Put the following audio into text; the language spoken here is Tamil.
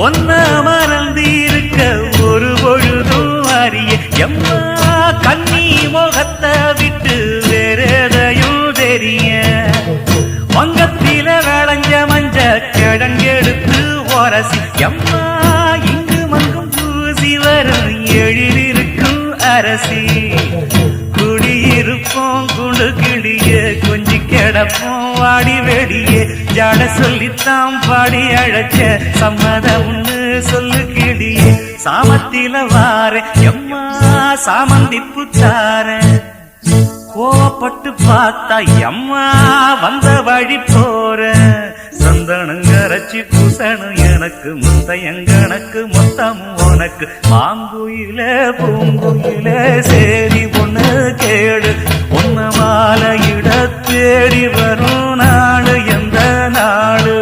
ஒன்ன மறந்து இருக்க ஒரு பொழுதும் அறிய எம்மா கண்ணி முகத்தை விட்டு வேறெதையும் தெரிய வங்கத்தில விளைஞ்ச மஞ்ச கிழங்கெடுத்து ஒரசி எம்மா இங்கு மங்கும் பூசி வரும் எழிலிருக்கும் அரசி குடியிருப்போம் குண்டு கிளிய கொஞ்சி கிடப்போம் வாடி வெடியே ஜாட சொல்லித்தான் பாடி அழைச்ச சம்மதம்னு சொல்லு கிளியே சாமத்தில வார எம்மா சாமந்தி புத்தார கோவப்பட்டு பார்த்தா எம்மா வந்த வழி போற சந்தனங்கரைச்சி பூசணும் எனக்கு முத்தையங்கணக்கு மொத்தம் உனக்கு மாங்குயில பூங்குயில சேரி பொண்ணு கேடு பொண்ணு மாலையிட தேடி வரும் நாடு எந்த நாடு